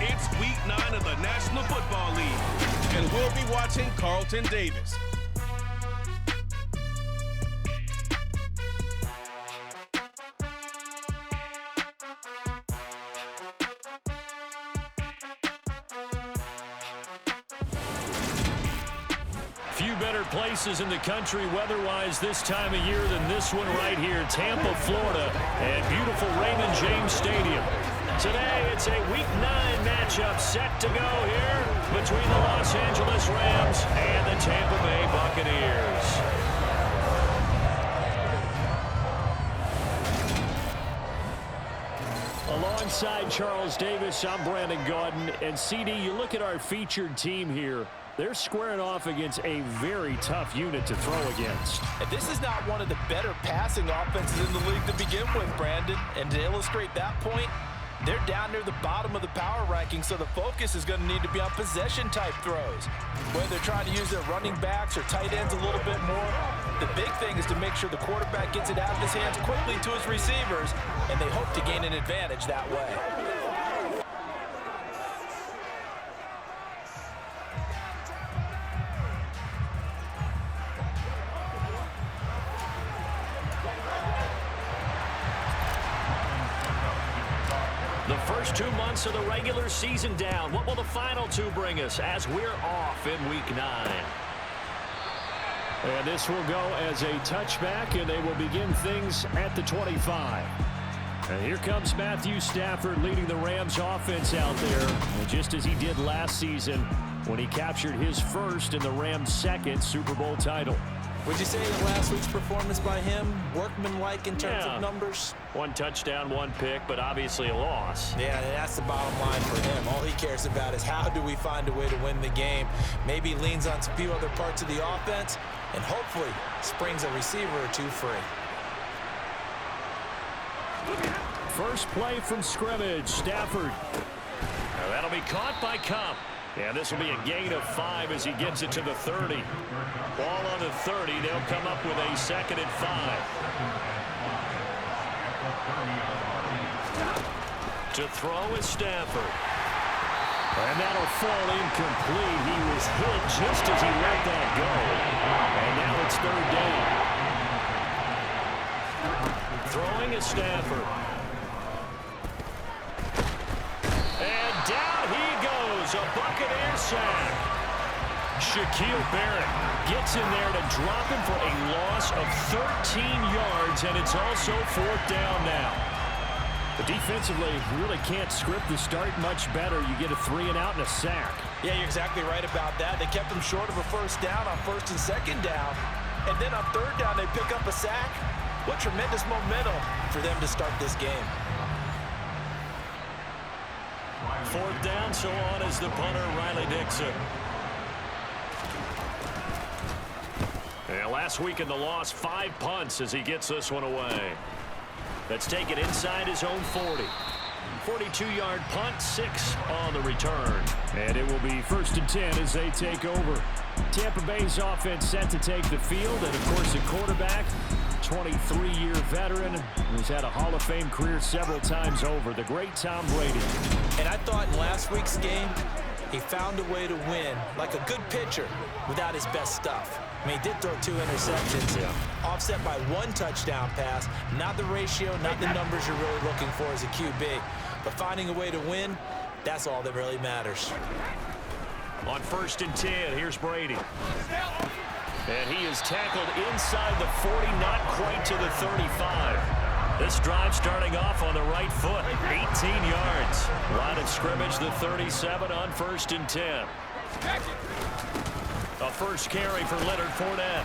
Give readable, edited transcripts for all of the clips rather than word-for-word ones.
It's Week 9 of the National Football League, and we'll be watching Carlton Davis. Few better places in the country weather-wise this time of year than this one right here, Tampa, Florida, and beautiful Raymond James Stadium. Today, it's a Week 9 matchup set to go here between the Los Angeles Rams and the Tampa Bay Buccaneers. Alongside Charles Davis, I'm Brandon Gaudin. And CD, you look at our featured team here. They're squaring off against a very tough unit to throw against. And this is not one of the better passing offenses in the league to begin with, Brandon. And to illustrate that point, they're down near the bottom of the power ranking, so the focus is going to need to be on possession-type throws. Whether they're trying to use their running backs or tight ends a little bit more, the big thing is to make sure the quarterback gets it out of his hands quickly to his receivers, and they hope to gain an advantage that way. The first 2 months of the regular season down. What will the final two bring us as we're off in Week 9? And this will go as a touchback, and they will begin things at the 25. And here comes Matthew Stafford leading the Rams offense out there, just as he did last season when he captured his first and the Rams' second Super Bowl title. Would you say that last week's performance by him, workmanlike in terms of numbers? 1 touchdown, 1 pick, but obviously a loss. Yeah, that's the bottom line for him. All he cares about is how do we find a way to win the game. Maybe leans on a few other parts of the offense, and hopefully springs a receiver or two free. First play from scrimmage, Stafford. Now that'll be caught by Cup. Yeah, this will be a gain of 5 as he gets it to the 30. Ball on the 30. They'll come up with a 2nd and 5. To throw is Stafford. And that'll fall incomplete. He was hit just as he let that go. And now it's 3rd down. Throwing is Stafford. And down he goes. A Buccaneer sack. Shaquille Barrett gets in there to drop him for a loss of 13 yards, and it's also 4th down now. But defensively, you really can't script the start much better. You get a 3-and-out and a sack. Yeah, you're exactly right about that. They kept him short of a 1st down on 1st and 2nd down. And then on 3rd down, they pick up a sack. What tremendous momentum for them to start this game. 4th down, so on is the punter, Riley Dixon. And last week in the loss, 5 punts as he gets this one away. Let's take it inside his own 40. 42-yard punt, 6 on the return. And it will be 1st and 10 as they take over. Tampa Bay's offense set to take the field. And, of course, the quarterback, 23-year veteran, who's had a Hall of Fame career several times over, the great Tom Brady. And I thought in last week's game, he found a way to win, like a good pitcher, without his best stuff. I mean, he did throw 2 interceptions, offset by 1 touchdown pass. Not the ratio, not the numbers you're really looking for as a QB. But finding a way to win, that's all that really matters. On 1st and 10, here's Brady. And he is tackled inside the 40, not quite to the 35. This drive starting off on the right foot, 18 yards. Line of scrimmage, the 37 on 1st and 10. A first carry for Leonard Fournette.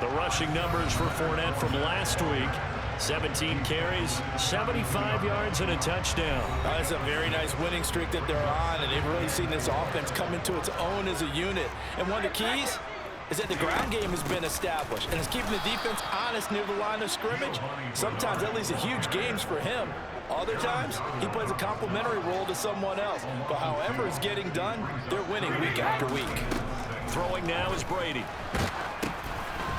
The rushing numbers for Fournette from last week. 17 carries, 75 yards, and a touchdown. That's a very nice winning streak that they're on, and they've really seen this offense come into its own as a unit. And one of the keys is that the ground game has been established, and it's keeping the defense honest near the line of scrimmage. Sometimes that leads to huge games for him. Other times, he plays a complementary role to someone else. But however it's getting done, they're winning week after week. Throwing now is Brady.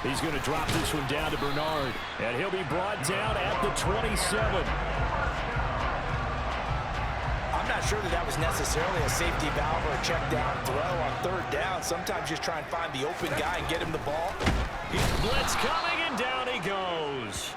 He's going to drop this one down to Bernard. And he'll be brought down at the 27. not sure that that was necessarily a safety valve or a check down throw on third down. Sometimes just try and find the open guy and get him the ball. Blitz coming, and down he goes.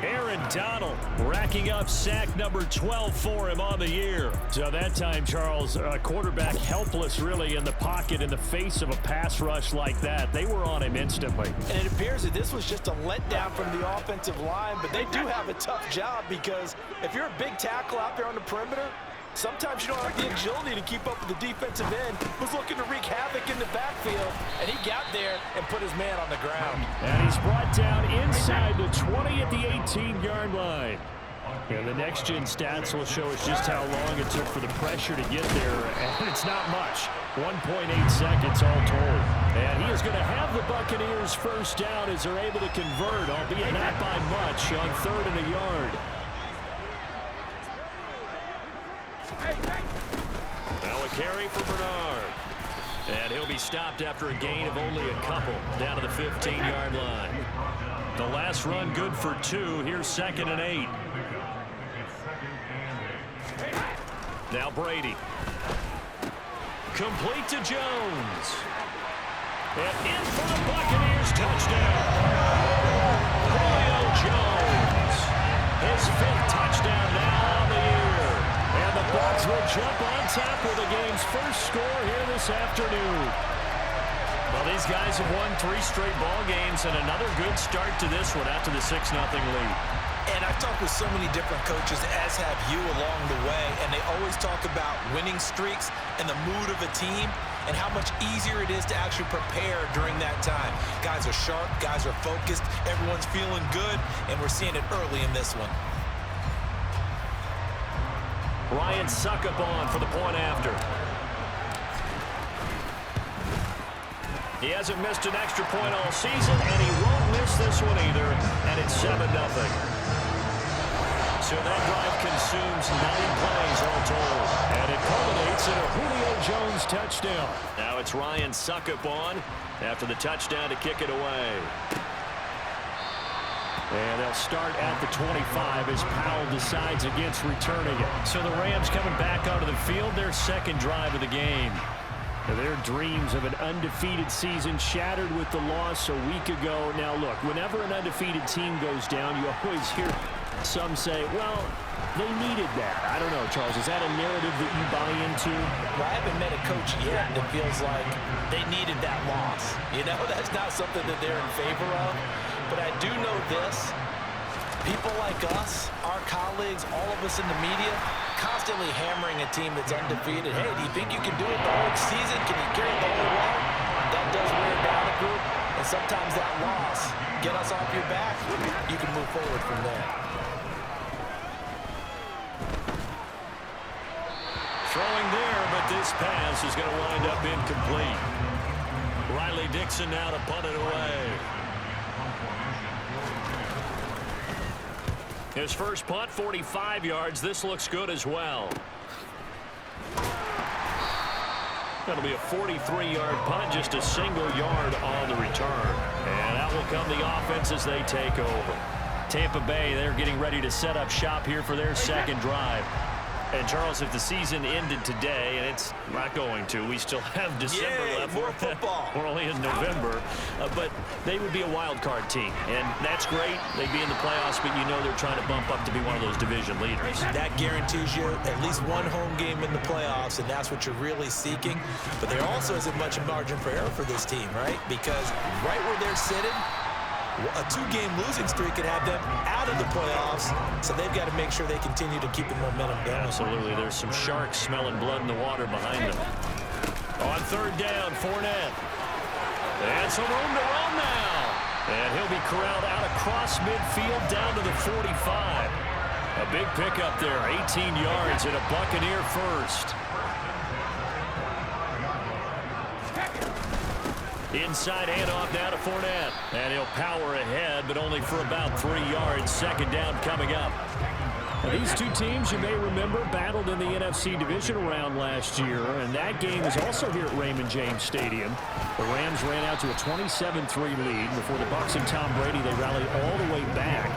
Aaron Donald racking up sack number 12 for him on the year. So that time, Charles, a quarterback helpless really in the pocket in the face of a pass rush like that. They were on him instantly. And it appears that this was just a letdown from the offensive line, but they do have a tough job because if you're a big tackle out there on the perimeter, sometimes you don't have the agility to keep up with the defensive end who's looking to wreak havoc in the backfield, and he got there and put his man on the ground. And he's brought down inside the 20 at the 18-yard line. And the next-gen stats will show us just how long it took for the pressure to get there, and it's not much. 1.8 seconds all told. And he is going to have the Buccaneers first down as they're able to convert, albeit not by much, on 3rd and a yard. Now a carry for Bernard. And he'll be stopped after a gain of only a couple down to the 15-yard line. The last run good for 2. Here's 2nd and 8. Now Brady. Complete to Jones. And in for the Buccaneers touchdown. Julio Jones. His 5th touchdown now on the year. And the Bucs will jump on top with the game's first score here this afternoon. Well, these guys have won 3 straight ball games and another good start to this one after the 6-0 lead. And I've talked with so many different coaches, as have you along the way, and they always talk about winning streaks and the mood of a team and how much easier it is to actually prepare during that time. Guys are sharp, guys are focused, everyone's feeling good, and we're seeing it early in this one. Ryan Suckup on for the point after. He hasn't missed an extra point all season, and he won't miss this one either, and it's 7-0. So that drive consumes 9 plays all told, and it culminates in a Julio Jones touchdown. Now it's Ryan Suckup on after the touchdown to kick it away. And they'll start at the 25 as Powell decides against returning it. So the Rams coming back onto the field, their 2nd drive of the game. Their dreams of an undefeated season shattered with the loss a week ago. Now look, whenever an undefeated team goes down, you always hear some say, well, they needed that. I don't know, Charles, is that a narrative that you buy into? Well, I haven't met a coach yet that feels like they needed that loss. You know, that's not something that they're in favor of. But I do know this. People like us, our colleagues, all of us in the media, constantly hammering a team that's undefeated. Hey, do you think you can do it the whole season? Can you carry it the whole way? That does wear down a group. And sometimes that loss, get us off your back, you can move forward from there. Throwing there, but this pass is going to wind up incomplete. Riley Dixon now to punt it away. His first punt, 45 yards. This looks good as well. That'll be a 43-yard punt, just a single yard on the return. And out will come the offense as they take over. Tampa Bay, they're getting ready to set up shop here for their 2nd drive. And, Charles, if the season ended today, and it's not going to, we still have December left. More football. We're only in November. But they would be a wild card team. And that's great. They'd be in the playoffs, but you know they're trying to bump up to be one of those division leaders. That guarantees you at least one home game in the playoffs, and that's what you're really seeking. But there also isn't much margin for error for this team, right? Because right where they're sitting, a 2-game losing streak could have them out of the playoffs, so they've got to make sure they continue to keep the momentum going. Absolutely. There's some sharks smelling blood in the water behind them. On 3rd down, Fournette. And some room to run now. And he'll be corralled out across midfield down to the 45. A big pickup there, 18 yards and a Buccaneer first. Inside handoff now to Fournette. And he'll power ahead, but only for about 3 yards. 2nd down coming up. Now, these two teams, you may remember, battled in the NFC divisional round last year, and that game was also here at Raymond James Stadium. The Rams ran out to a 27-3 lead. Before the Bucs and Tom Brady, they rallied all the way back.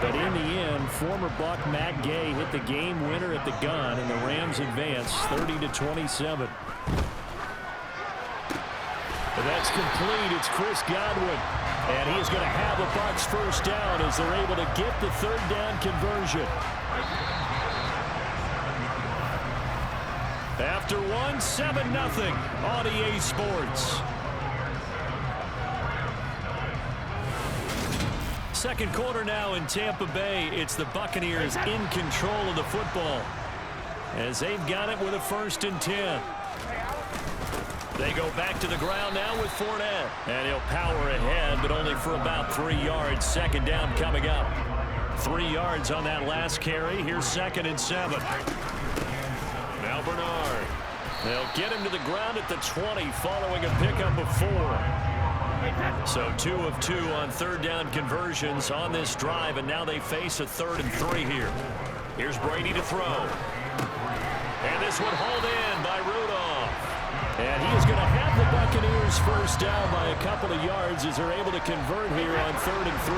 But in the end, former Buck Matt Gay hit the game winner at the gun, and the Rams advance 30-27. And that's complete. It's Chris Godwin. And he is going to have a Bucs first down as they're able to get the third down conversion. After one, 7-0 on EA Sports. Second quarter now in Tampa Bay. It's the Buccaneers in control of the football as they've got it with a 1st and 10. They go back to the ground now with Fournette. And he'll power ahead, but only for about 3 yards. Second down coming up. 3 yards on that last carry. Here's 2nd and 7. Now Bernard. They'll get him to the ground at the 20 following a pickup of 4. So 2 of 2 on third down conversions on this drive, and now they face a 3rd and 3 here. Here's Brady to throw. And this one hauled in by Rudolph. And he is going to have the Buccaneers first down by a couple of yards as they're able to convert here on 3rd and 3.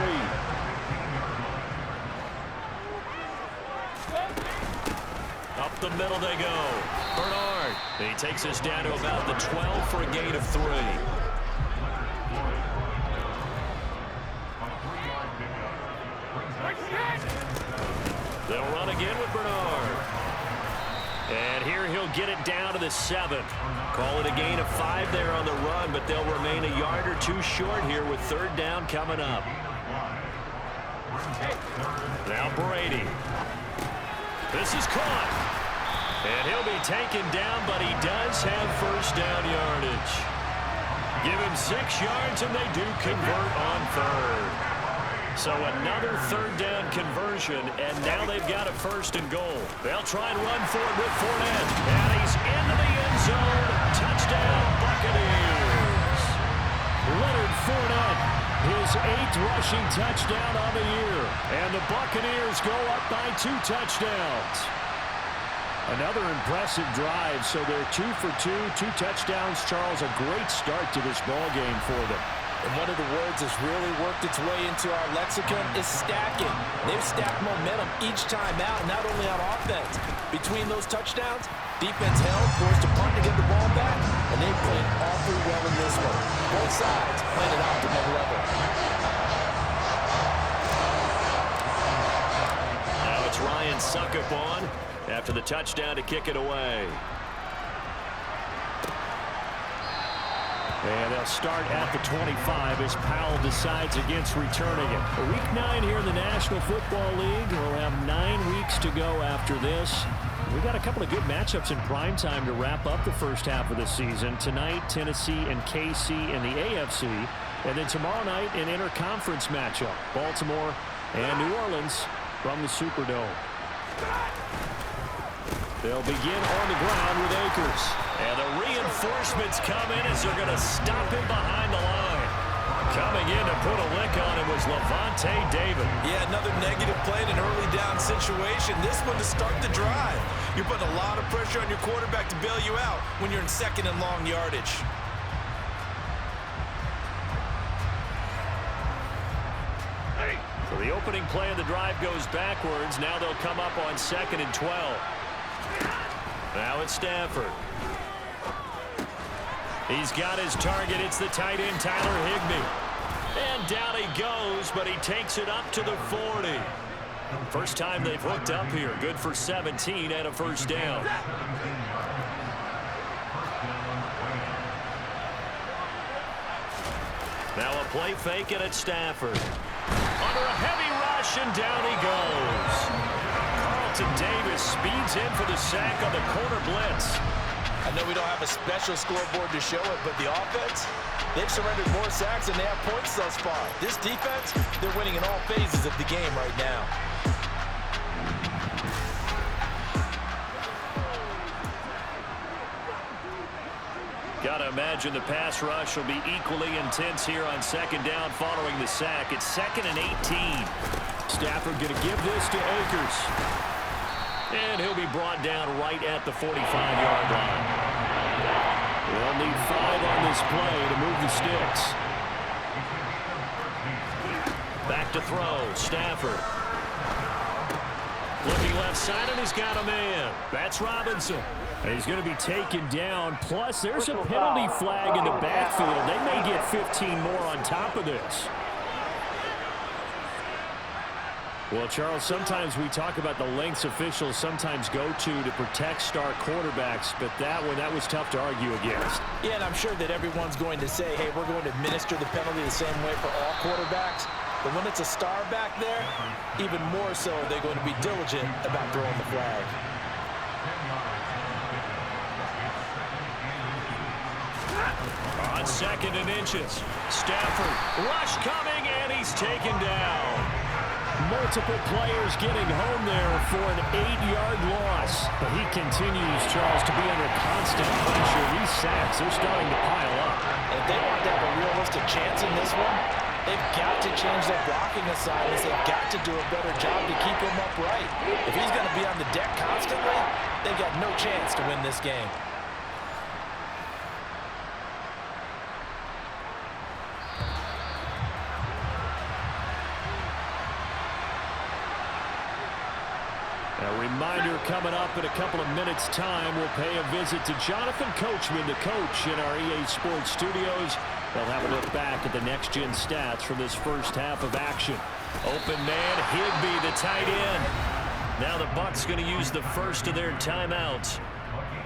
Up the middle they go. Bernard. He takes us down to about the 12 for a gain of 3. They'll run again with Bernard. And here he'll get it down to the 7. Call it a gain of 5 there on the run, but they'll remain a yard or 2 short here with third down coming up. Now Brady. This is caught. And he'll be taken down, but he does have first down yardage. Give him 6 yards, and they do convert on 3rd. So another third down conversion, and now they've got a 1st and goal. They'll try and run for it with Fournette. And he's into the end zone. Touchdown, Buccaneers. Leonard Fournette, his 8th rushing touchdown on the year. And the Buccaneers go up by 2 touchdowns. Another impressive drive, so they're 2 for 2, 2 touchdowns. Charles, a great start to this ball game for them. And one of the words that's really worked its way into our lexicon is stacking. They've stacked momentum each time out, not only on offense. Between those touchdowns, defense held, forced a punt to get the ball back, and they played awfully well in this one. Both sides played at optimal level. Now it's Ryan Suckup on after the touchdown to kick it away. And they'll start at the 25 as Powell decides against returning it. Week 9 here in the National Football League. We'll have 9 weeks to go after this. We've got a couple of good matchups in prime time to wrap up the first half of the season. Tonight, Tennessee and KC in the AFC. And then tomorrow night, an interconference matchup. Baltimore and New Orleans from the Superdome. They'll begin on the ground with Akers. And the reinforcements come in as they're going to stop him behind the line. Coming in to put a lick on him was Levante David. Yeah, another negative play in an early down situation. This one to start the drive. You're putting a lot of pressure on your quarterback to bail you out when you're in 2nd and long yardage. So the opening play of the drive goes backwards. Now they'll come up on 2nd and 12. Now it's Stafford. He's got his target. It's the tight end, Tyler Higbee. And down he goes, but he takes it up to the 40. First time they've hooked up here. Good for 17 and a first down. Now a play fake, and it's Stafford. Under a heavy rush, and down he goes. Carlton Davis speeds in for the sack on the corner blitz. I know we don't have a special scoreboard to show it, but the offense, they've surrendered more sacks than they have points thus far. This defense, they're winning in all phases of the game right now. Got to imagine the pass rush will be equally intense here on 2nd down following the sack. It's 2nd and 18. Stafford going to give this to Akers. And he'll be brought down right at the 45-yard line. They'll need 5 on this play to move the sticks. Back to throw, Stafford. Looking left side, and he's got a man. That's Robinson. And he's going to be taken down. Plus, there's a penalty flag in the backfield. They may get 15 more on top of this. Well, Charles, sometimes we talk about the lengths officials sometimes go to protect star quarterbacks, but that was tough to argue against. Yeah, and I'm sure that everyone's going to say, hey, we're going to administer the penalty the same way for all quarterbacks. But when it's a star back there, even more so, they're going to be diligent about throwing the flag. On 2nd and inches, Stafford, rush coming, and he's taken down. Multiple players getting home there for an 8-yard loss. But he continues, Charles, to be under constant pressure. These sacks are starting to pile up. If they want to have a realistic chance in this one, they've got to change their blocking assignments. They've got to do a better job to keep him upright. If he's going to be on the deck constantly, they've got no chance to win this game. A reminder coming up in a couple of minutes' time, we'll pay a visit to Jonathan Coachman, the coach in our EA Sports studios. They'll have a look back at the next-gen stats from this first half of action. Open man, Higbee, the tight end. Now the Bucs going to use the first of their timeouts.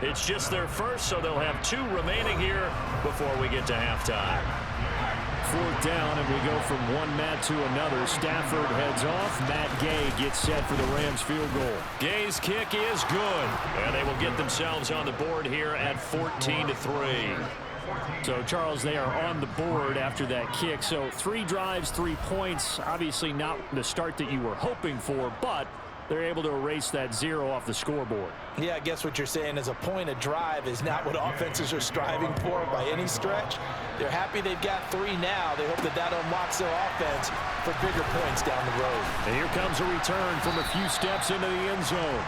It's just their first, so they'll have 2 remaining here before we get to halftime. 4th down, and we go from one Matt to another. Stafford heads off. Matt Gay gets set for the Rams field goal. Gay's kick is good, and they will get themselves on the board here at 14-3. So, Charles, they are on the board after that kick. So 3 drives, 3 points. Obviously not the start that you were hoping for, but they're able to erase that 0 off the scoreboard. Yeah, I guess what you're saying is a point of drive is not what offenses are striving for by any stretch. They're happy they've got 3 now. They hope that unlocks their offense for bigger points down the road. And here comes a return from a few steps into the end zone.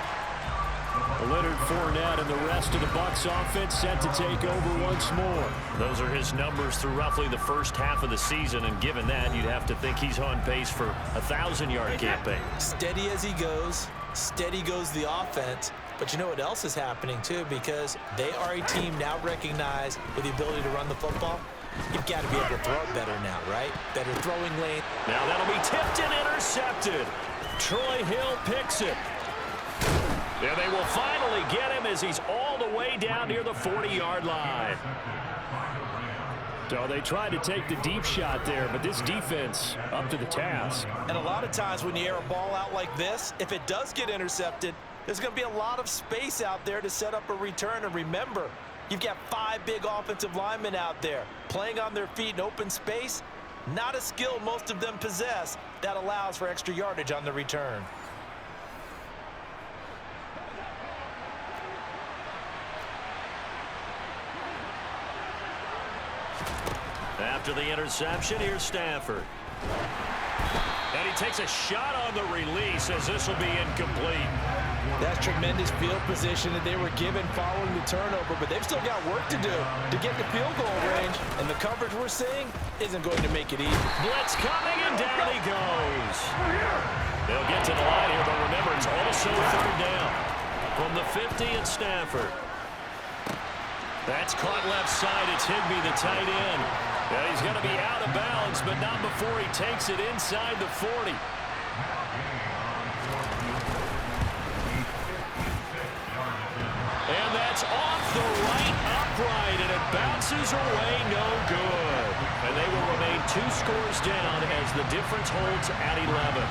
Leonard Fournette and the rest of the Bucs offense set to take over once more. Those are his numbers through roughly the first half of the season, and given that, you'd have to think he's on pace for a 1,000-yard campaign. Steady as he goes, steady goes the offense. But you know what else is happening, too, because they are a team now recognized with the ability to run the football. You've got to be able to throw it better now, right? Better throwing lane. Now that'll be tipped and intercepted. Troy Hill picks it. Yeah, they will finally get him as he's all the way down near the 40-yard line. So they tried to take the deep shot there, but this defense up to the task. And a lot of times when you air a ball out like this, if it does get intercepted, there's going to be a lot of space out there to set up a return. And remember, you've got 5 big offensive linemen out there playing on their feet in open space. Not a skill most of them possess that allows for extra yardage on the return. After the interception, here's Stafford. And he takes a shot on the release as this will be incomplete. That's tremendous field position that they were given following the turnover, but they've still got work to do to get the field goal range, and the coverage we're seeing isn't going to make it easy. Blitz coming, and down he goes. They'll get to the line here, but remember, it's also 3rd down. From the 50, it's Stafford. That's caught left side. It's Higbee, the tight end. Yeah, he's going to be out of bounds, but not before he takes it inside the 40. And that's off the right upright, and it bounces away, no good. And they will remain 2 scores down as the difference holds at 11.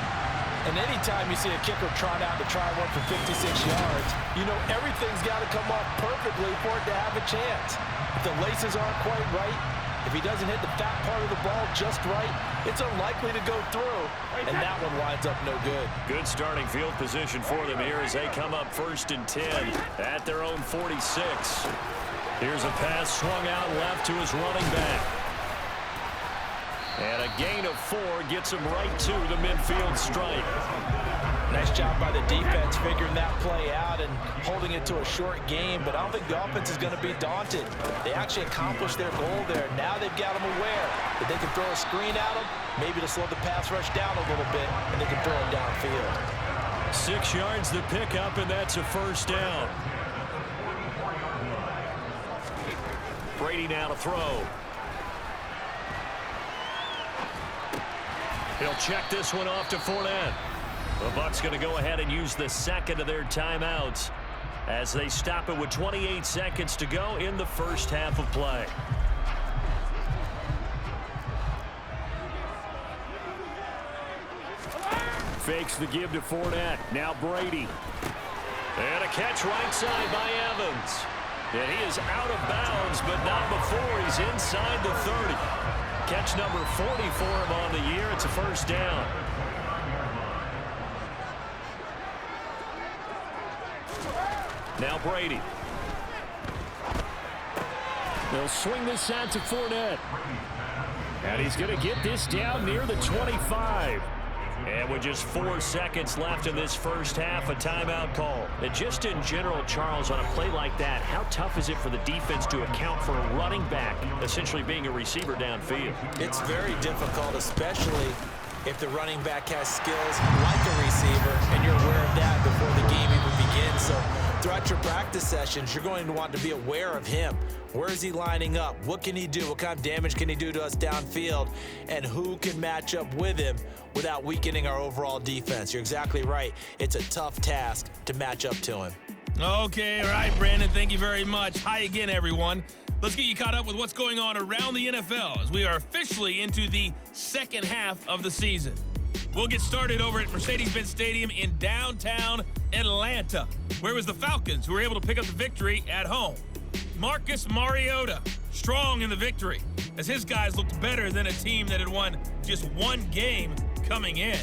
And anytime you see a kicker trot out to try one for 56 yards, you know everything's got to come off perfectly for it to have a chance. If the laces aren't quite right, if he doesn't hit the fat part of the ball just right, it's unlikely to go through, and that one winds up no good. Good starting field position for them here as they come up 1st and 10 at their own 46. Here's a pass swung out left to his running back. And a gain of 4 gets him right to the midfield stripe. Nice job by the defense figuring that play out and holding it to a short game, but I don't think the offense is going to be daunted. They actually accomplished their goal there. Now they've got them aware that they can throw a screen at them, maybe to slow the pass rush down a little bit, and they can throw it downfield. 6 yards to pick up, and that's a first down. Brady now to throw. He'll check this one off to Fournette. The Bucs going to go ahead and use the second of their timeouts as they stop it with 28 seconds to go in the first half of play. Fakes the give to Fournette. Now Brady. And a catch right side by Evans. And he is out of bounds, but not before he's inside the 30. Catch number 40 for him on the year. It's a first down. Now Brady. They'll swing this out to Fournette. And he's going to get this down near the 25. And with just 4 seconds left in this first half, a timeout call. And just in general, Charles, on a play like that, how tough is it for the defense to account for a running back essentially being a receiver downfield? It's very difficult, especially if the running back has skills like a receiver, and you're aware of that before the game even begins. So throughout your practice sessions, you're going to want to be aware of him. Where is he lining up? What can he do? What kind of damage can he do to us downfield? And who can match up with him without weakening our overall defense? You're exactly right. It's a tough task to match up to him. Okay, all right, Brandon, thank you very much. Hi again, everyone. Let's get you caught up with what's going on around the NFL as we are officially into the second half of the season. We'll get started over at Mercedes-Benz Stadium in downtown Atlanta, where it was the Falcons who were able to pick up the victory at home. Marcus Mariota, strong in the victory, as his guys looked better than a team that had won just one game coming in.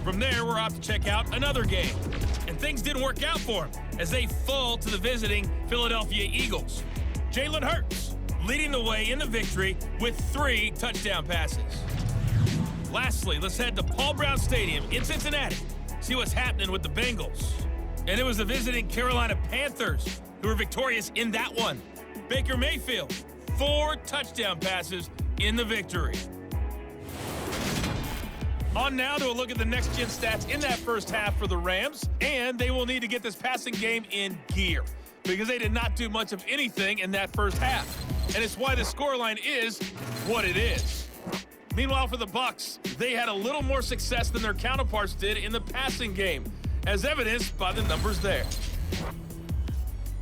From there, we're off to check out another game, and things didn't work out for them as they fall to the visiting Philadelphia Eagles. Jalen Hurts leading the way in the victory with 3 touchdown passes. Lastly, let's head to Paul Brown Stadium in Cincinnati, see what's happening with the Bengals. And it was the visiting Carolina Panthers who were victorious in that one. Baker Mayfield, 4 touchdown passes in the victory. On now to a look at the next-gen stats in that first half for the Rams, and they will need to get this passing game in gear because they did not do much of anything in that first half. And it's why the scoreline is what it is. Meanwhile, for the Bucs, they had a little more success than their counterparts did in the passing game, as evidenced by the numbers there.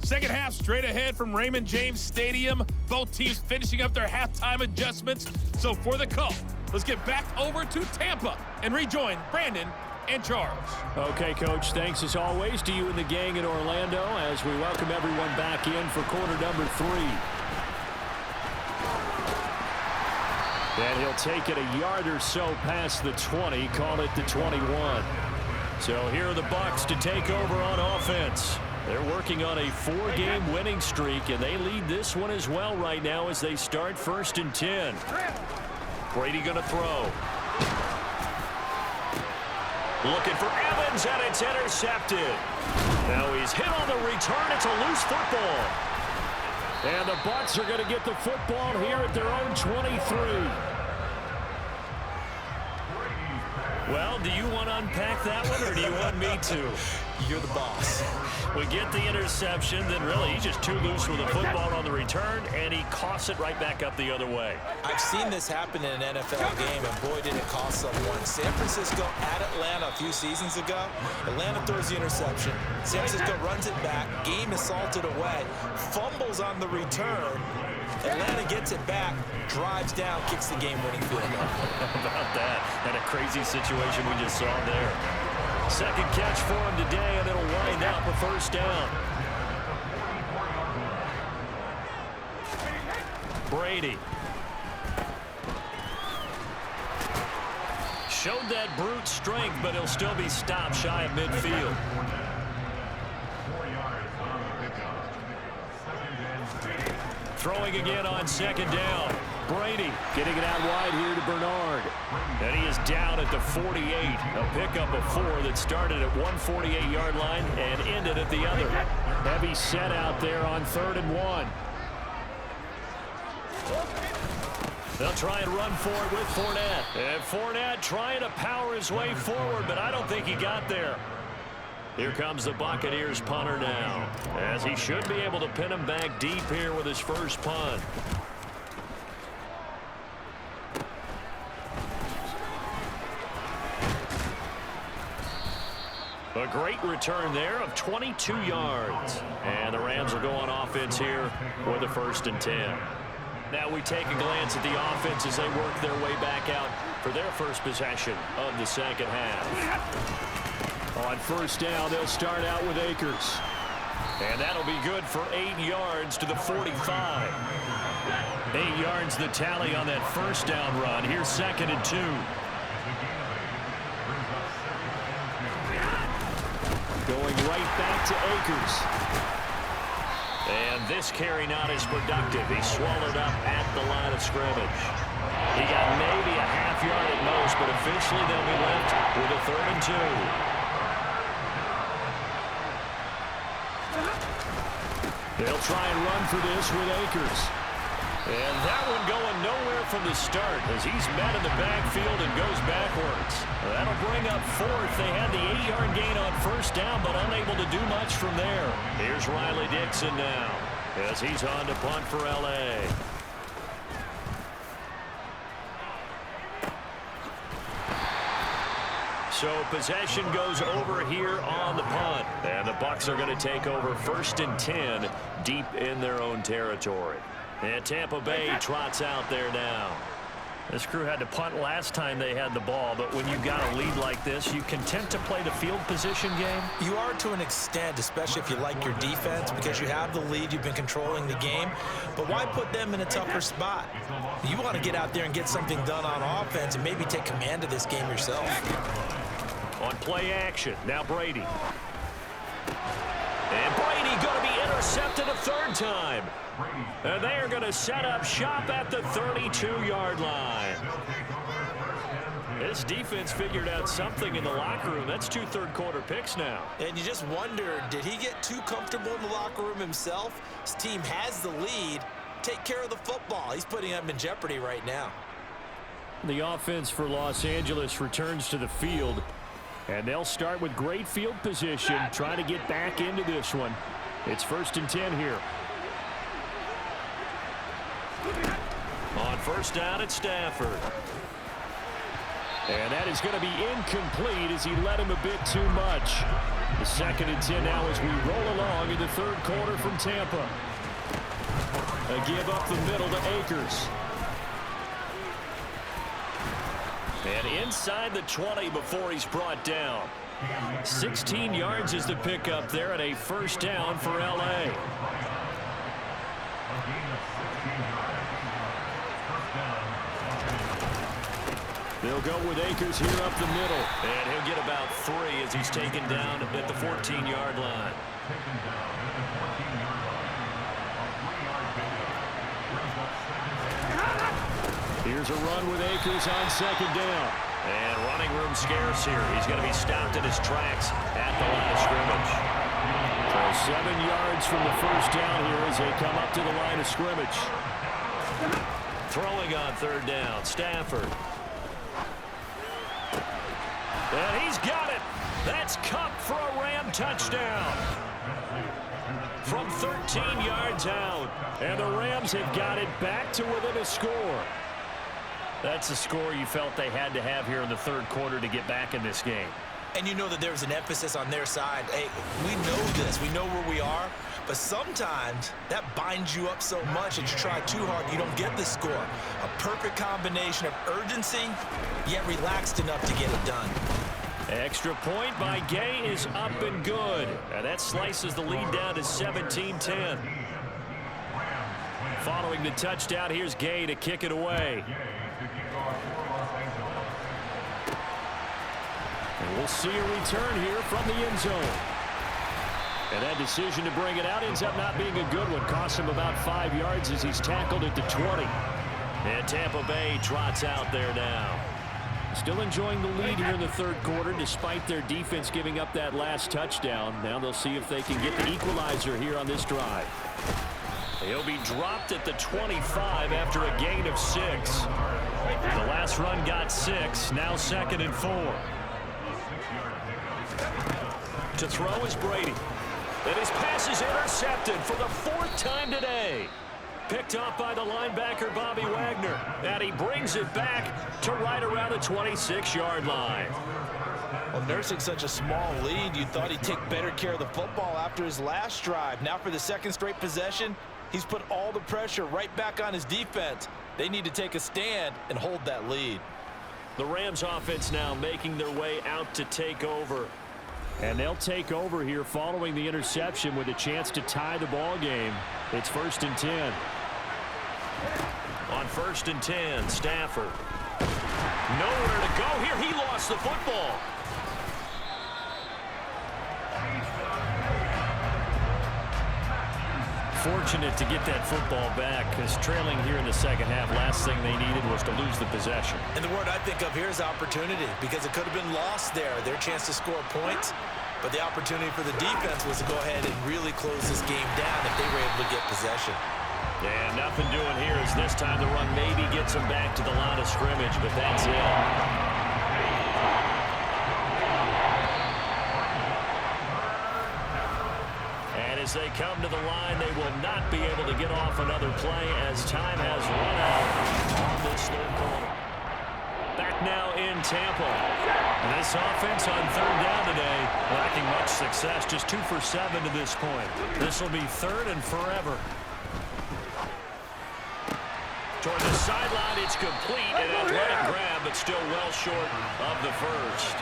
Second half straight ahead from Raymond James Stadium. Both teams finishing up their halftime adjustments. So for the call, let's get back over to Tampa and rejoin Brandon and Charles. Okay, Coach, thanks as always to you and the gang in Orlando as we welcome everyone back in for quarter number 3. And he'll take it a yard or so past the 20, call it the 21. So here are the Bucs to take over on offense. They're working on a 4-game winning streak, and they lead this one as well right now as they start 1st and 10. Brady going to throw. Looking for Evans, and it's intercepted. Now he's hit on the return. It's a loose football. And the Bucs are going to get the football here at their own 23. Well, do you want to unpack that one, or do you want me to? You're the boss. We get the interception, then really he's just too loose with the football on the return, and he coughs it right back up the other way. I've seen this happen in an NFL game, and boy, did it cost someone. San Francisco at Atlanta a few seasons ago. Atlanta throws the interception. San Francisco runs it back. Game is salted away. Fumbles on the return. Atlanta gets it back, drives down, kicks the game-winning field goal. How about that? And a crazy situation we just saw there. Second catch for him today, and it'll wind up a first down. Brady. Showed that brute strength, but he'll still be stopped shy of midfield. Throwing again on second down. Brady getting it out wide here to Bernard. And he is down at the 48. A pickup of 4 that started at 148-yard line and ended at the other. Heavy set out there on 3rd and 1. They'll try and run for it with Fournette. And Fournette trying to power his way forward, but I don't think he got there. Here comes the Buccaneers punter now, as he should be able to pin him back deep here with his first punt. A great return there of 22 yards. And the Rams will go on offense here with a 1st and 10. Now we take a glance at the offense as they work their way back out for their first possession of the second half. On 1st down, they'll start out with Akers. And that'll be good for 8 yards to the 45. 8 yards the tally on that 1st down run. Here's 2nd and 2. Going right back to Akers. And this carry not as productive. He swallowed up at the line of scrimmage. He got maybe a half yard at most, but officially they'll be left with a 3rd and 2. They'll try and run for this with Akers. And that one going nowhere from the start as he's met in the backfield and goes backwards. That'll bring up 4th. They had the 8-yard gain on 1st down, but unable to do much from there. Here's Riley Dixon now as he's on to punt for L.A. So possession goes over here on the punt. And the Bucs are going to take over 1st and 10 deep in their own territory. And Tampa Bay trots out there now. This crew had to punt last time they had the ball, but when you've got a lead like this, you content to play the field position game? You are to an extent, especially if you like your defense, because you have the lead, you've been controlling the game. But why put them in a tougher spot? You want to get out there and get something done on offense and maybe take command of this game yourself. On play action, now Brady. And Brady going to be intercepted a 3rd time. And they are going to set up shop at the 32-yard line. This defense figured out something in the locker room. That's 2 third-quarter picks now. And you just wonder, did he get too comfortable in the locker room himself? His team has the lead. Take care of the football. He's putting them in jeopardy right now. The offense for Los Angeles returns to the field. And they'll start with great field position, trying to get back into this one. It's 1st and 10 here. On 1st down at Stafford. And that is going to be incomplete as he led him a bit too much. The 2nd and 10 now as we roll along in the 3rd quarter from Tampa. A give up the middle to Akers. And inside the 20 before he's brought down. 16 yards is the pickup there and a 1st down for L.A. They'll go with Akers here up the middle. And he'll get about 3 as he's taken down at the 14-yard line. Here's a run with Akers on 2nd down. And running room scarce here. He's going to be stopped in his tracks at the line of scrimmage. So 7 yards from the 1st down here as they come up to the line of scrimmage. Throwing on 3rd down, Stafford. And he's got it. That's Cup for a Ram touchdown. From 13 yards out. And the Rams have got it back to within a score. That's a score you felt they had to have here in the 3rd quarter to get back in this game. And you know that there's an emphasis on their side. Hey, we know this. We know where we are. But sometimes that binds you up so much that you try too hard, you don't get the score. A perfect combination of urgency, yet relaxed enough to get it done. Extra point by Gay is up and good. And that slices the lead down to 17-10. Following the touchdown, here's Gay to kick it away. And we'll see a return here from the end zone. And that decision to bring it out ends up not being a good one. Costs him about 5 yards as he's tackled at the 20. And Tampa Bay trots out there now. Still enjoying the lead here in the 3rd quarter despite their defense giving up that last touchdown. Now they'll see if they can get the equalizer here on this drive. He'll be dropped at the 25 after a gain of 6. The last run got 6. Now 2nd and 4. To throw is Brady. And his pass is intercepted for the 4th time today. Picked off by the linebacker, Bobby Wagner. And he brings it back to right around the 26-yard line. Well, nursing such a small lead, you thought he'd take better care of the football after his last drive. Now for the 2nd straight possession, he's put all the pressure right back on his defense. They need to take a stand and hold that lead. The Rams offense now making their way out to take over. And they'll take over here following the interception with a chance to tie the ball game. It's 1st and 10. On 1st and 10, Stafford. Nowhere to go here. He lost the football. Fortunate to get that football back, because trailing here in the 2nd half, last thing they needed was to lose the possession. And the word I think of here is opportunity, because it could have been lost there, their chance to score points. But the opportunity for the defense was to go ahead and really close this game down if they were able to get possession. And nothing doing here as this time the run maybe gets them back to the line of scrimmage, but that's it. And as they come to the line, they will not be able to get off another play as time has run out on this 3rd quarter. Back now in Tampa. This offense on 3rd down today, lacking much success, just 2 for 7 to this point. This will be 3rd and forever. Toward the sideline, it's complete, an athletic grab, but still well short of the 1st.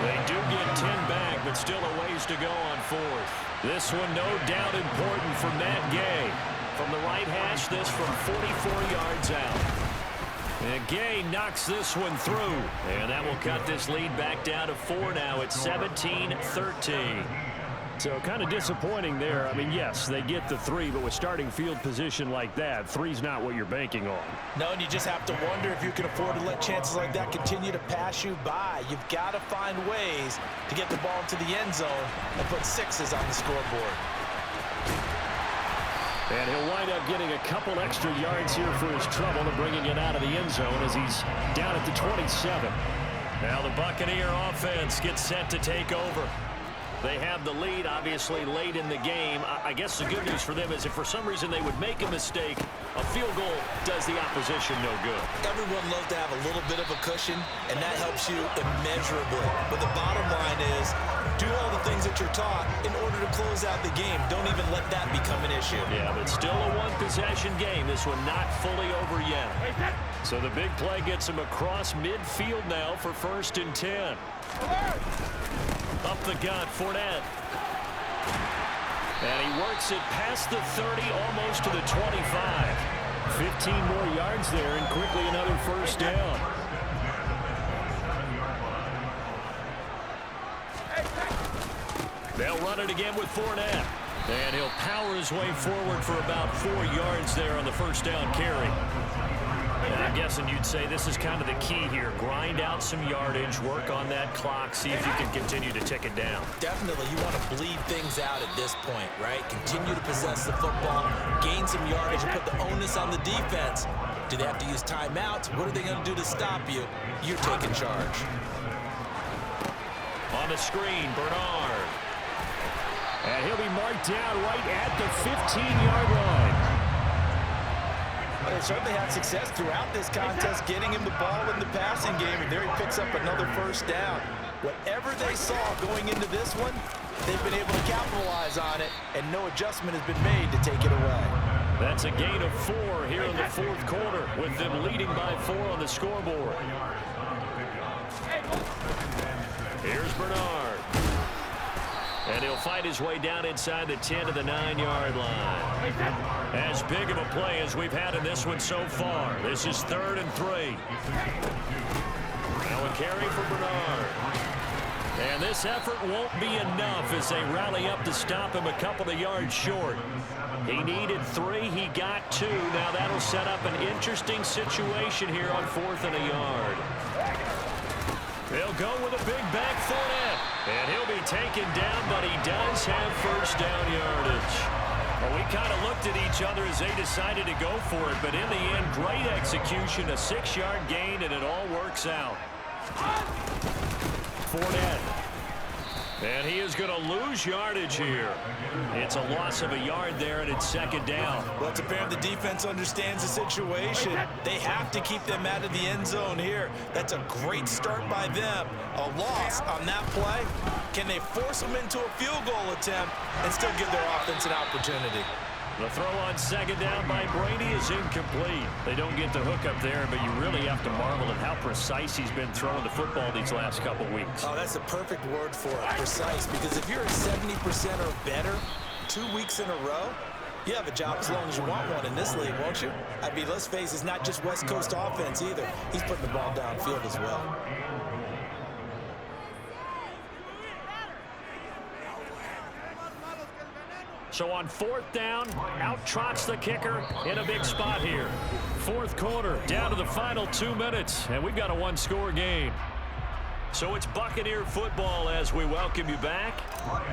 They do get 10 back, but still a ways to go on 4th. This one no doubt important for Matt Gay. From the right hash, this from 44 yards out. And Gay knocks this one through. And that will cut this lead back down to 4 now. It's 17-13. So kind of disappointing there. I mean, yes, they get the 3, but with starting field position like that, 3's not what you're banking on. No, and you just have to wonder if you can afford to let chances like that continue to pass you by. You've got to find ways to get the ball into the end zone and put 6s on the scoreboard. And he'll wind up getting a couple extra yards here for his trouble and bringing it out of the end zone as he's down at the 27. Now the Buccaneer offense gets set to take over. They have the lead, obviously, late in the game. I guess the good news for them is if for some reason they would make a mistake, a field goal does the opposition no good. Everyone loves to have a little bit of a cushion, and that helps you immeasurably. But the bottom line is, do all the things that you're taught in order to close out the game. Don't even let that become an issue. Yeah, but still a one-possession game. This one not fully over yet. So the big play gets him across midfield now for 1st and 10. Up the gut, Fournette. And he works it past the 30, almost to the 25. 15 more yards there, and quickly another 1st down. They'll run it again with Fournette. And he'll power his way forward for about 4 yards there on the 1st down carry. And I'm guessing you'd say this is kind of the key here. Grind out some yardage, work on that clock, see if you can continue to tick it down. Definitely, you want to bleed things out at this point, right? Continue to possess the football, gain some yardage, and put the onus on the defense. Do they have to use timeouts? What are they going to do to stop you? You're taking charge. On the screen, Bernard. And he'll be marked down right at the 15-yard line. They certainly had success throughout this contest getting him the ball in the passing game, and there he picks up another 1st down. Whatever they saw going into this one, they've been able to capitalize on it, and no adjustment has been made to take it away. That's a gain of 4 here in the 4th quarter, with them leading by 4 on the scoreboard. Here's Bernard. And he'll fight his way down inside the 10 to the 9-yard line. As big of a play as we've had in this one so far. This is 3rd and 3. Now a carry for Bernard. And this effort won't be enough as they rally up to stop him a couple of yards short. He needed 3. He got 2. Now that'll set up an interesting situation here on 4th and a yard. They'll go with a big back Fournette. And he'll be taken down, but he does have 1st down yardage. Well, we kind of looked at each other as they decided to go for it, but in the end, great execution, a 6-yard gain, and it all works out. Fournette. And he is going to lose yardage here. It's a loss of a yard there, and it's second down. Well, it's apparent the defense understands the situation. They have to keep them out of the end zone here. That's a great start by them. A loss on that play. Can they force them into a field goal attempt and still give their offense an opportunity? The throw on second down by Brady is incomplete. They don't get the hook up there, but you really have to marvel at how precise he's been throwing the football these last couple weeks. Oh, that's a perfect word for it, precise, because if you're at 70% or better 2 weeks in a row, you have a job as long as you want one in this league, won't you? I mean, let's face it, it's not just West Coast offense either. He's putting the ball downfield as well. So on fourth down, out trots the kicker in a big spot here. Fourth quarter, down to the final 2 minutes, and we've got a one-score game. So it's Buccaneer football as we welcome you back.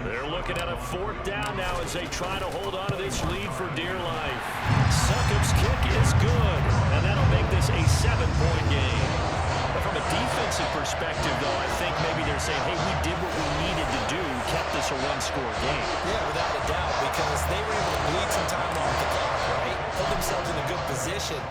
They're looking at a fourth down now as they try to hold on to this lead for dear life. Succop's kick is good, and that'll make this a 7-point game. But from a defensive perspective, though, I think maybe they're saying, hey, we did what we needed to do, kept this a one-score game. Yeah, without a doubt, because they were able to bleed some time off the clock, right? Put themselves in a good position,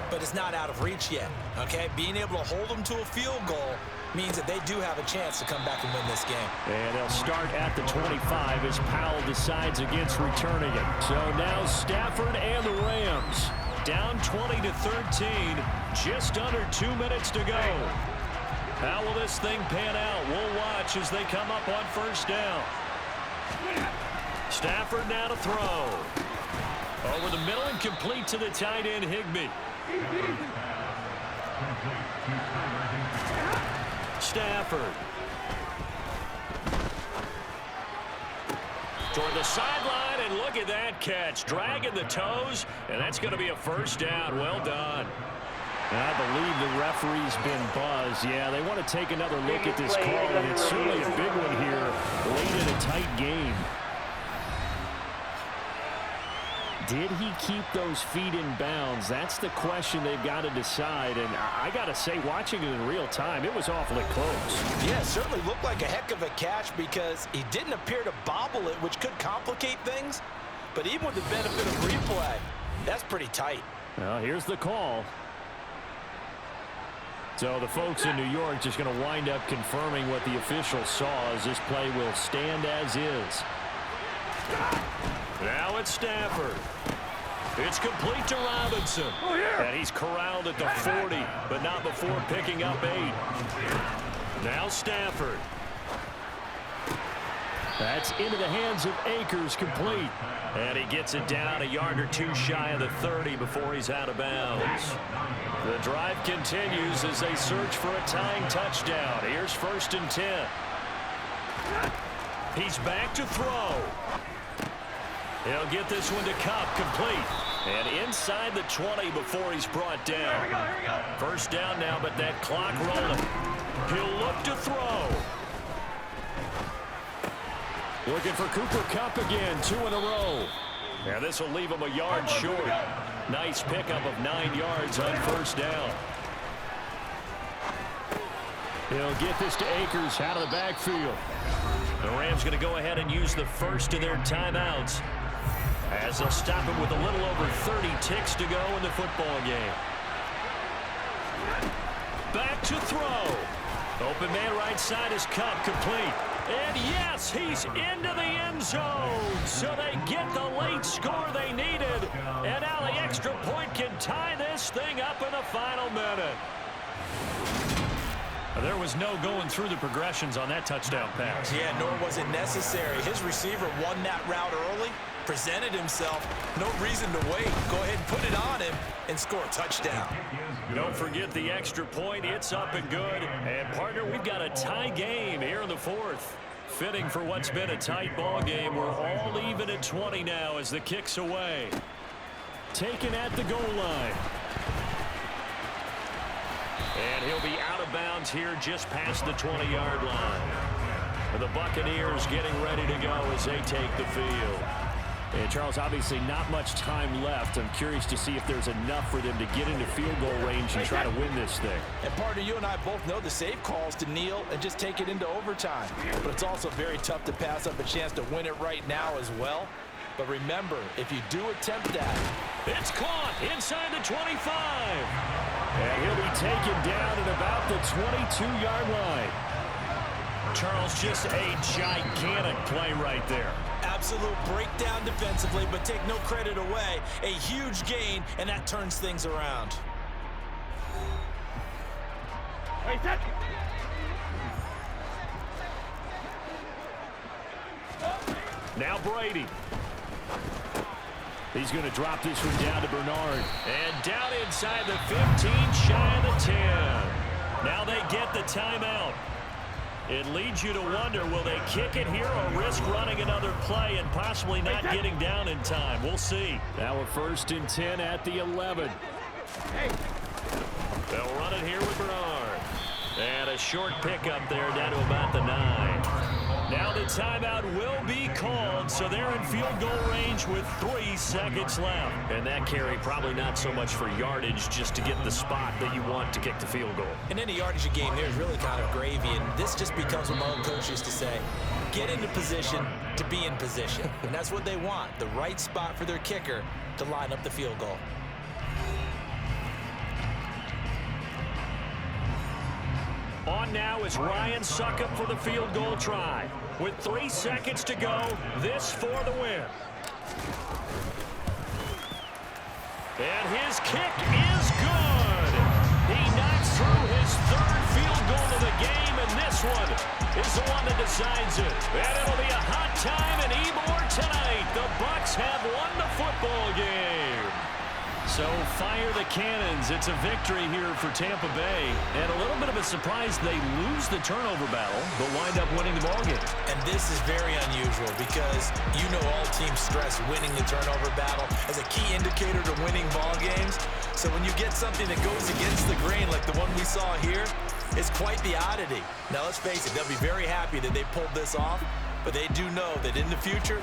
but it's not out of reach yet, okay? Being able to hold them to a field goal means that they do have a chance to come back and win this game. And they'll start at the 25 as Powell decides against returning it. So now Stafford and the Rams down 20-13, just under 2 minutes to go. How will this thing pan out? We'll watch as they come up on first down. Stafford now to throw. Over the middle and complete to the tight end, Higbee. Stafford. Toward the sideline, and look at that catch. Dragging the toes, and that's going to be a first down. Well done. I believe the referee's been buzzed. Yeah, they want to take another look at this call, and it's certainly a big one here late in a tight game. Did he keep those feet in bounds? That's the question they've got to decide. And I got to say, watching it in real time, it was awfully close. Yeah, it certainly looked like a heck of a catch because he didn't appear to bobble it, which could complicate things. But even with the benefit of replay, that's pretty tight. Well, here's the call. So the folks in New York just going to wind up confirming what the official saw as this play will stand as is. Now it's Stafford. It's complete to Robinson. And he's corralled at the 40, but not before picking up 8. Now Stafford. That's into the hands of Akers, complete. And he gets it down a yard or two shy of the 30 before he's out of bounds. The drive continues as they search for a tying touchdown. Here's 1st and 10. He's back to throw. He'll get this one to Cup, complete. And inside the 20 before he's brought down. Here we go. First down now, but that clock rolling. He'll look to throw. Looking for Cooper Kupp again, 2 in a row. Now this will leave him a yard short. Nice pickup of 9 yards on first down. He'll get this to Akers out of the backfield. The Rams going to go ahead and use the first of their timeouts as they'll stop him with a little over 30 ticks to go in the football game. Back to throw. Open man right side is Kupp, complete. And yes, he's into the end zone. So they get the late score they needed. And now the extra point can tie this thing up in the final minute. There was no going through the progressions on that touchdown pass. Yeah, nor was it necessary. His receiver won that route early, presented himself. No reason to wait. Go ahead and put it on him and score a touchdown. Don't forget the extra point. It's up and good. And, partner, we've got a tie game here in the 4th. Fitting for what's been a tight ball game. We're all even at 20 now as the kick's away. Taken at the goal line. And he'll be out of bounds here just past the 20-yard line. The Buccaneers getting ready to go as they take the field. And Charles, obviously not much time left. I'm curious to see if there's enough for them to get into field goal range and try to win this thing. And partner, you and I both know the safe calls to kneel and just take it into overtime. But it's also very tough to pass up a chance to win it right now as well. But remember, if you do attempt that, it's caught inside the 25. And he'll be taken down at about the 22-yard line. Charles, just a gigantic play right there. Absolute breakdown defensively, but take no credit away. A huge gain, and that turns things around. Now Brady. He's going to drop this one down to Bernard. And down inside the 15, shy of the 10. Now they get the timeout. It leads you to wonder, will they kick it here or risk running another play and possibly not getting down in time? We'll see. Now a 1st and 10 at the 11. They'll run it here with Bernard. And a short pickup there down to about the 9. Now the timeout will be called, so they're in field goal range with 3 seconds left. And that carry probably not so much for yardage, just to get the spot that you want to kick the field goal. And any yardage game there is really kind of gravy, and this just becomes what my own coach used to say. Get into position to be in position. And that's what they want, the right spot for their kicker to line up the field goal. On now is Ryan Succop for the field goal try. With 3 seconds to go, this for the win. And his kick is good. He knocks through his 3rd field goal of the game, and this one is the one that decides it. And it'll be a hot time in Ybor tonight. The Bucs have won the football game. So fire the cannons. It's a victory here for Tampa Bay. And a little bit of a surprise, they lose the turnover battle, but wind up winning the ballgame. And this is very unusual because you know all teams stress winning the turnover battle as a key indicator to winning ball games. So when you get something that goes against the grain like the one we saw here, it's quite the oddity. Now let's face it, they'll be very happy that they pulled this off, but they do know that in the future,